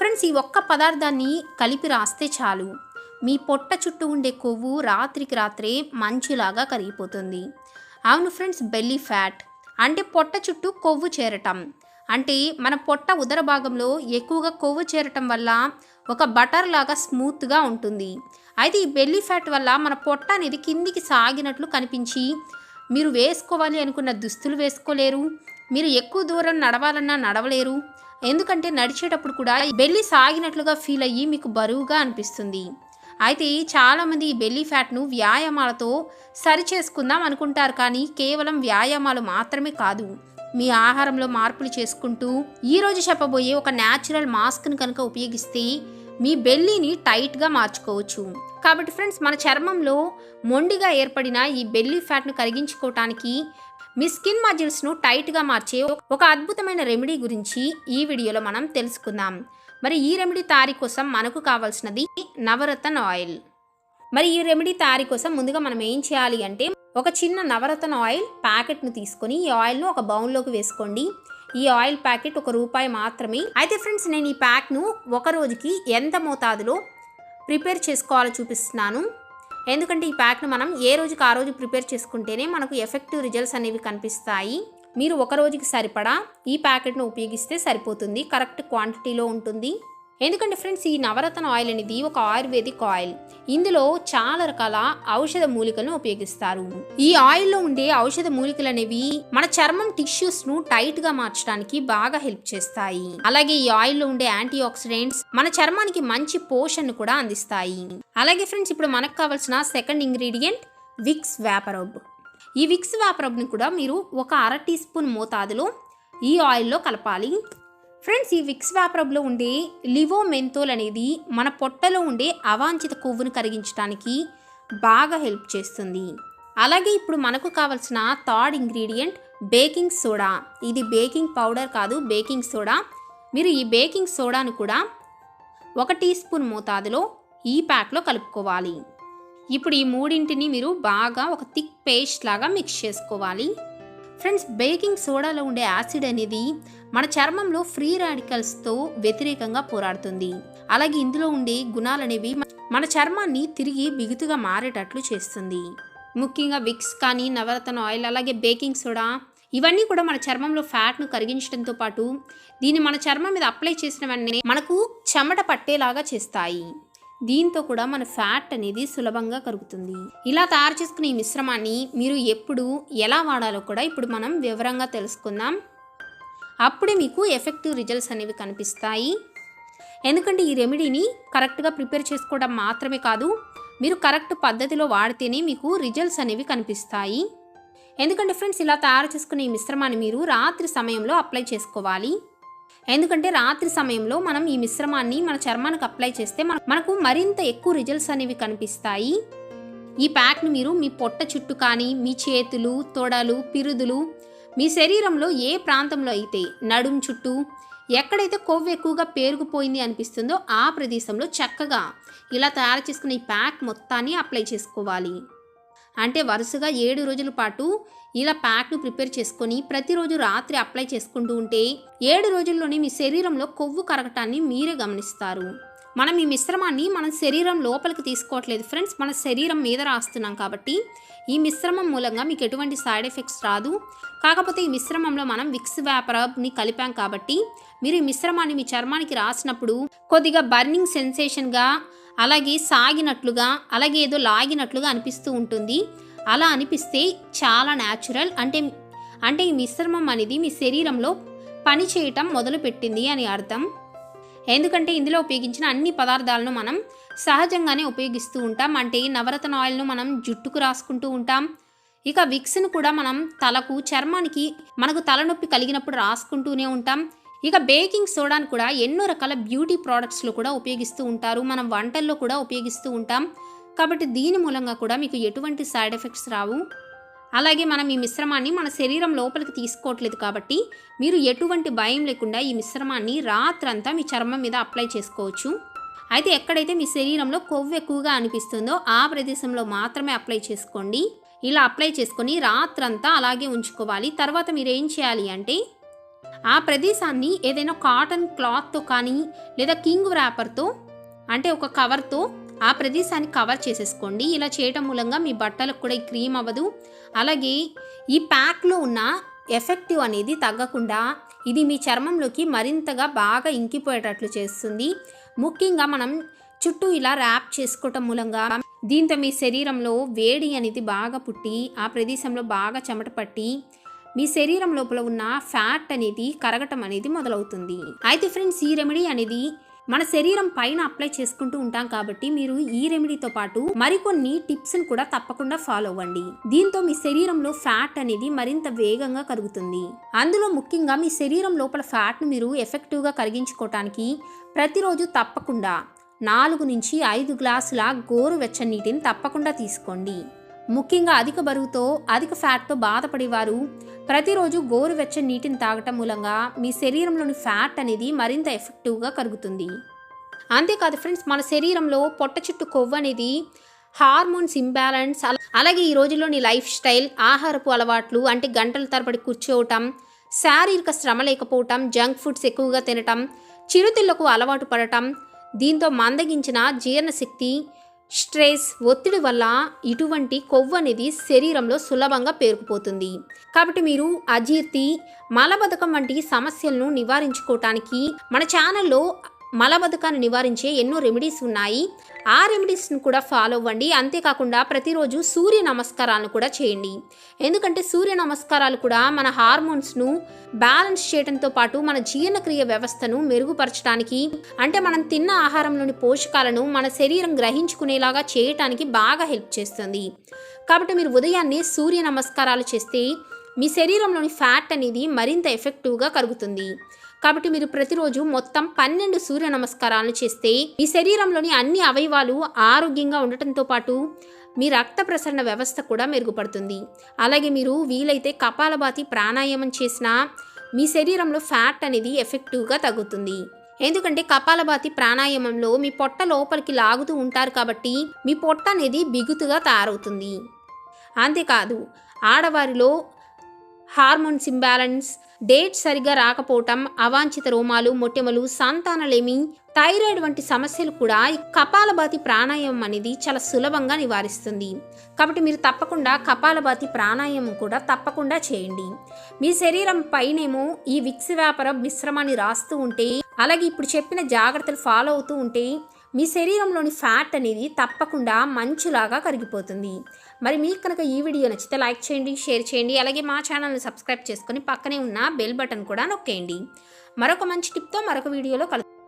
Friends, ఈ ఒక్క పదార్థాన్ని కలిపి రాస్తే చాలు, మీ పొట్ట చుట్టూ ఉండే కొవ్వు రాత్రికి రాత్రే మంచులాగా కరిగిపోతుంది. అవును ఫ్రెండ్స్, బెల్లీ ఫ్యాట్ అంటే పొట్ట చుట్టూ కొవ్వు చేరటం. అంటే మన పొట్ట ఉదర భాగంలో ఎక్కువగా కొవ్వు చేరటం వల్ల ఒక బటర్ లాగా స్మూత్గా ఉంటుంది. అయితే ఈ బెల్లీ ఫ్యాట్ వల్ల మన పొట్ట అనేది కిందికి సాగినట్లు కనిపించి మీరు వేసుకోవాలి అనుకున్న దుస్తులు వేసుకోలేరు, మీరు ఎక్కువ దూరం నడవాలన్నా నడవలేరు. ఎందుకంటే నడిచేటప్పుడు కూడా బెల్లీ సాగినట్లుగా ఫీల్ అయ్యి మీకు బరువుగా అనిపిస్తుంది. అయితే చాలామంది ఈ బెల్లీ ఫ్యాట్ను వ్యాయామాలతో సరి చేసుకుందాం అనుకుంటారు, కానీ కేవలం వ్యాయామాలు మాత్రమే కాదు, మీ ఆహారంలో మార్పులు చేసుకుంటూ ఈరోజు చెప్పబోయే ఒక న్యాచురల్ మాస్క్ని కనుక ఉపయోగిస్తే మీ బెల్లీని టైట్గా మార్చుకోవచ్చు. కాబట్టి ఫ్రెండ్స్, మన చర్మంలో మొండిగా ఏర్పడిన ఈ బెల్లీ ఫ్యాట్ను కరిగించుకోవటానికి మీ స్కిన్ మజిల్స్ను టైట్గా మార్చే ఒక అద్భుతమైన రెమెడీ గురించి ఈ వీడియోలో మనం తెలుసుకుందాం. మరి ఈ రెమెడీ తయారీ కోసం మనకు కావాల్సినది నవరత్న ఆయిల్. మరి ఈ రెమెడీ తయారీ కోసం ముందుగా మనం ఏం చేయాలి అంటే, ఒక చిన్న నవరత్న ఆయిల్ ప్యాకెట్ను తీసుకొని ఈ ఆయిల్ను ఒక బౌల్లోకి వేసుకోండి. ఈ ఆయిల్ ప్యాకెట్ ₹1 మాత్రమే. అయితే ఫ్రెండ్స్, నేను ఈ ప్యాక్ను ఒక రోజుకి ఎంత మోతాదులో ప్రిపేర్ చేసుకోవాలో చూపిస్తున్నాను. ఎందుకంటే ఈ ప్యాక్ను మనం ఏ రోజుకి ఆ రోజు ప్రిపేర్ చేసుకుంటేనే మనకు ఎఫెక్టివ్ రిజల్ట్స్ అనేవి కనిపిస్తాయి. మీరు ఒక రోజుకి సరిపడా ఈ ప్యాకెట్ను ఉపయోగిస్తే సరిపోతుంది, కరెక్ట్ క్వాంటిటీలో ఉంటుంది. ఎందుకంటే ఫ్రెండ్స్, ఈ నవరత్న ఆయిల్ అనేది ఒక ఆయుర్వేదిక్ ఆయిల్. ఇందులో చాలా రకాల ఔషధ మూలికలను ఉపయోగిస్తారు. ఈ ఆయిల్లో ఉండే ఔషధ మూలికలు అనేవి మన చర్మం టిష్యూస్ను టైట్గా మార్చడానికి బాగా హెల్ప్ చేస్తాయి. అలాగే ఈ ఆయిల్లో ఉండే యాంటీ ఆక్సిడెంట్స్ మన చర్మానికి మంచి పోషణను కూడా అందిస్తాయి. అలాగే ఫ్రెండ్స్, ఇప్పుడు మనకు కావాల్సిన సెకండ్ ఇంగ్రీడియంట్ విక్స్ వ్యాపరబ్. ఈ విక్స్ వ్యాపరబ్ని కూడా మీరు ఒక 1/2 టీ స్పూన్ మోతాదులో ఈ ఆయిల్లో కలపాలి. ఫ్రెండ్స్, ఈ విక్స్ వ్యాపరబ్లో ఉండే లివోమెంతోల్ అనేది మన పొట్టలో ఉండే అవాంఛిత కొవ్వును కరిగించడానికి బాగా హెల్ప్ చేస్తుంది. అలాగే ఇప్పుడు మనకు కావాల్సిన థర్డ్ ఇంగ్రీడియంట్ బేకింగ్ సోడా. ఇది బేకింగ్ పౌడర్ కాదు, బేకింగ్ సోడా. మీరు ఈ బేకింగ్ సోడాను కూడా 1 టీ స్పూన్ మోతాదులో ఈ ప్యాక్లో కలుపుకోవాలి. ఇప్పుడు ఈ మూడింటిని మీరు బాగా ఒక థిక్ పేస్ట్ లాగా మిక్స్ చేసుకోవాలి. ఫ్రెండ్స్, బేకింగ్ సోడాలో ఉండే యాసిడ్ అనేది మన చర్మంలో ఫ్రీ రాడికల్స్తో వ్యతిరేకంగా పోరాడుతుంది. అలాగే ఇందులో ఉండే గుణాలు అనేవి మన చర్మాన్ని తిరిగి బిగుతుగా మారేటట్లు చేస్తుంది. ముఖ్యంగా విక్స్ కానీ, నవరత్న ఆయిల్, అలాగే బేకింగ్ సోడా ఇవన్నీ కూడా మన చర్మంలో ఫ్యాట్ను కరిగించడంతో పాటు దీన్ని మన చర్మం మీద అప్లై చేసిన వెంటనే మనకు చెమట పట్టేలాగా చేస్తాయి. దీంతో కూడా మన ఫ్యాట్ అనేది సులభంగా కరుగుతుంది. ఇలా తయారు చేసుకునే ఈ మిశ్రమాన్ని మీరు ఎప్పుడు ఎలా వాడాలో కూడా ఇప్పుడు మనం వివరంగా తెలుసుకుందాం. అప్పుడే మీకు ఎఫెక్టివ్ రిజల్ట్స్ అనేవి కనిపిస్తాయి. ఎందుకంటే ఈ రెమెడీని కరెక్ట్గా ప్రిపేర్ చేసుకోవడం మాత్రమే కాదు, మీరు కరెక్ట్ పద్ధతిలో వాడితేనే మీకు రిజల్ట్స్ అనేవి కనిపిస్తాయి. ఎందుకంటే ఫ్రెండ్స్, ఇలా తయారు చేసుకునే ఈ మిశ్రమాన్ని మీరు రాత్రి సమయంలో అప్లై చేసుకోవాలి. ఎందుకంటే రాత్రి సమయంలో మనం ఈ మిశ్రమాన్ని మన చర్మానికి అప్లై చేస్తే మనకు మరింత ఎక్కువ రిజల్ట్స్ అనేవి కనిపిస్తాయి. ఈ ప్యాక్ని మీరు మీ పొట్ట చుట్టూ కానీ, మీ చేతులు, తొడలు, పిరుదులు, మీ శరీరంలో ఏ ప్రాంతంలో అయితే నడుం చుట్టూ ఎక్కడైతే కొవ్వు ఎక్కువగా పేరుకుపోయింది అనిపిస్తుందో ఆ ప్రదేశంలో చక్కగా ఇలా తయారు చేసుకున్న ఈ ప్యాక్ మొత్తాన్ని అప్లై చేసుకోవాలి. అంటే వరుసగా 7 రోజుల పాటు ఇలా ప్యాక్ను ప్రిపేర్ చేసుకొని ప్రతిరోజు రాత్రి అప్లై చేసుకుంటూ ఉంటే 7 రోజుల్లోనే మీ శరీరంలో కొవ్వు కరగటాన్ని మీరే గమనిస్తారు. మనం ఈ మిశ్రమాన్ని మన శరీరం లోపలికి తీసుకోవట్లేదు ఫ్రెండ్స్, మన శరీరం మీద రాస్తున్నాం. కాబట్టి ఈ మిశ్రమం మూలంగా మీకు ఎటువంటి సైడ్ ఎఫెక్ట్స్ రాదు. కాకపోతే ఈ మిశ్రమంలో మనం విక్స్ వ్యాపరబ్ని కలిపాం కాబట్టి మీరు ఈ మిశ్రమాన్ని మీ చర్మానికి రాసినప్పుడు కొద్దిగా బర్నింగ్ సెన్సేషన్గా, అలాగే సాగినట్లుగా, అలాగే ఏదో లాగినట్లుగా అనిపిస్తూ ఉంటుంది. అలా అనిపిస్తే చాలా న్యాచురల్, అంటే ఈ మిశ్రమం అనేది మీ శరీరంలో పని చేయటం మొదలుపెట్టింది అని అర్థం. ఎందుకంటే ఇందులో ఉపయోగించిన అన్ని పదార్థాలను మనం సహజంగానే ఉపయోగిస్తూ ఉంటాం. అంటే నవరత్న ఆయిల్ను మనం జుట్టుకు రాసుకుంటూ ఉంటాం. ఇక విక్స్ను కూడా మనం తలకు, చర్మానికి మనకు తలనొప్పి కలిగినప్పుడు రాసుకుంటూనే ఉంటాం. ఇక బేకింగ్ సోడాను కూడా ఎన్నో రకాల బ్యూటీ ప్రోడక్ట్స్లో కూడా ఉపయోగిస్తూ ఉంటారు, మనం వంటల్లో కూడా ఉపయోగిస్తూ ఉంటాం. కాబట్టి దీని మూలంగా కూడా మీకు ఎటువంటి సైడ్ ఎఫెక్ట్స్ రావు. అలాగే మనం ఈ మిశ్రమాన్ని మన శరీరం లోపలికి తీసుకోవట్లేదు కాబట్టి మీరు ఎటువంటి భయం లేకుండా ఈ మిశ్రమాన్ని రాత్రంతా మీ చర్మం మీద అప్లై చేసుకోవచ్చు. అయితే ఎక్కడైతే మీ శరీరంలో కొవ్వు ఎక్కువగా అనిపిస్తుందో ఆ ప్రదేశంలో మాత్రమే అప్లై చేసుకోండి. ఇలా అప్లై చేసుకొని రాత్రంతా అలాగే ఉంచుకోవాలి. తర్వాత మీరు ఏం చేయాలి అంటే ఆ ప్రదేశాన్ని ఏదైనా కాటన్ క్లాత్తో కానీ లేదా కింగ్ వ్రాపర్తో అంటే ఒక కవర్తో ఆ ప్రదేశాన్ని కవర్ చేసేసుకోండి. ఇలా చేయటం మూలంగా మీ బట్టలకు కూడా ఈ క్రీమ్ అవ్వదు. అలాగే ఈ ప్యాక్లో ఉన్న ఎఫెక్టివ్ అనేది తగ్గకుండా ఇది మీ చర్మంలోకి మరింతగా బాగా ఇంకిపోయేటట్లు చేస్తుంది. ముఖ్యంగా మనం చుట్టూ ఇలా ర్యాప్ చేసుకోవటం మూలంగా దీంతో మీ శరీరంలో వేడి అనేది బాగా పుట్టి ఆ ప్రదేశంలో బాగా చెమట పట్టి మీ శరీరం లోపల ఉన్న ఫ్యాట్ అనేది కరగటం అనేది మొదలవుతుంది. అయితే ఫ్రెండ్స్, ఈ రెమెడీ అనేది మన శరీరం పైన అప్లై చేసుకుంటూ ఉంటాం కాబట్టి మీరు ఈ రెమెడీతో పాటు మరికొన్ని టిప్స్ని కూడా తప్పకుండా ఫాలో అవ్వండి. దీంతో మీ శరీరంలో ఫ్యాట్ అనేది మరింత వేగంగా కరుగుతుంది. అందులో ముఖ్యంగా మీ శరీరం లోపల ఫ్యాట్ను మీరు ఎఫెక్టివ్గా కరిగించుకోవటానికి ప్రతిరోజు తప్పకుండా 4 నుంచి 5 గ్లాసుల గోరువెచ్చని నీటిని తప్పకుండా తీసుకోండి. ముఖ్యంగా అధిక బరువుతో అధిక ఫ్యాట్తో బాధపడేవారు ప్రతిరోజు గోరువెచ్చని నీటిని తాగటం మూలంగా మీ శరీరంలోని ఫ్యాట్ అనేది మరింత ఎఫెక్టివ్గా కరుగుతుంది. అంతేకాదు ఫ్రెండ్స్, మన శరీరంలో పొట్ట చుట్టూ కొవ్వు అనేది హార్మోన్స్ ఇంబ్యాలెన్స్, అలాగే ఈ రోజుల్లోని లైఫ్ స్టైల్, ఆహారపు అలవాట్లు అంటే గంటల తరబడి కూర్చోవటం, శారీరక శ్రమ లేకపోవటం, జంక్ ఫుడ్స్ ఎక్కువగా తినటం, చిరుతిళ్లకు అలవాటు పడటం, దీంతో మందగించిన జీర్ణశక్తి, స్ట్రెస్, ఒత్తిడి వల్ల ఇటువంటి కొవ్వు అనేది శరీరంలో సులభంగా పేరుకుపోతుంది. కాబట్టి మీరు అజీర్తి, మలబద్ధకం వంటి సమస్యలను నివారించుకోవటానికి మన ఛానల్లో మలబద్ధకాన్ని నివారించే ఎన్నో రెమెడీస్ ఉన్నాయి. ఆ రెమెడీస్ను కూడా ఫాలో అవ్వండి. అంతేకాకుండా ప్రతిరోజు సూర్య నమస్కారాలను కూడా చేయండి. ఎందుకంటే సూర్య నమస్కారాలు కూడా మన హార్మోన్స్ను బ్యాలెన్స్ చేయడంతో పాటు మన జీర్ణక్రియ వ్యవస్థను మెరుగుపరచడానికి అంటే మనం తిన్న ఆహారంలోని పోషకాలను మన శరీరం గ్రహించుకునేలాగా చేయటానికి బాగా హెల్ప్ చేస్తుంది. కాబట్టి మీరు ఉదయాన్నే సూర్య నమస్కారాలు చేస్తే మీ శరీరంలోని ఫ్యాట్ అనేది మరింత ఎఫెక్టివ్గా కరుగుతుంది. కాబట్టి మీరు ప్రతిరోజు మొత్తం 12 సూర్య నమస్కారాలను చేస్తే మీ శరీరంలోని అన్ని అవయవాలు ఆరోగ్యంగా ఉండటంతో పాటు మీ రక్త ప్రసరణ వ్యవస్థ కూడా మెరుగుపడుతుంది. అలాగే మీరు వీలైతే కపాలభాతి ప్రాణాయామం చేసినా మీ శరీరంలో ఫ్యాట్ అనేది ఎఫెక్టివ్గా తగ్గుతుంది. ఎందుకంటే కపాలభాతి ప్రాణాయామంలో మీ పొట్ట లోపలికి లాగుతూ ఉంటారు కాబట్టి మీ పొట్ట అనేది బిగుతుగా తయారవుతుంది. అంతేకాదు ఆడవారిలో హార్మోన్స్ ఇంబ్యాలెన్స్, డేట్ సరిగా రాకపోవటం, అవాంఛిత రోమాలు, మొటిమలు, సంతానలేమి, థైరాయిడ్ వంటి సమస్యలు కూడా ఈ కపాలభాతి ప్రాణాయామం అనేది చాలా సులభంగా నివారిస్తుంది. కాబట్టి మీరు తప్పకుండా కపాలభాతి ప్రాణాయామం కూడా తప్పకుండా చేయండి. మీ శరీరం పైనేమో ఈ విక్స్ వ్యాపార మిశ్రమాన్ని రాస్తూ ఉంటే, అలాగే ఇప్పుడు చెప్పిన జాగ్రత్తలు ఫాలో అవుతూ ఉంటే మీ శరీరంలోని ఫ్యాట్ అనేది తప్పకుండా మంచులాగా కరిగిపోతుంది. మరి మీకు కనుక ఈ వీడియో నచ్చితే లైక్ చేయండి, షేర్ చేయండి, అలాగే మా ఛానల్ని సబ్స్క్రైబ్ చేసుకొని పక్కనే ఉన్న బెల్ బటన్ కూడా నొక్కేయండి. మరొక మంచి టిప్తో మరొక వీడియోలో కలుద్దాం.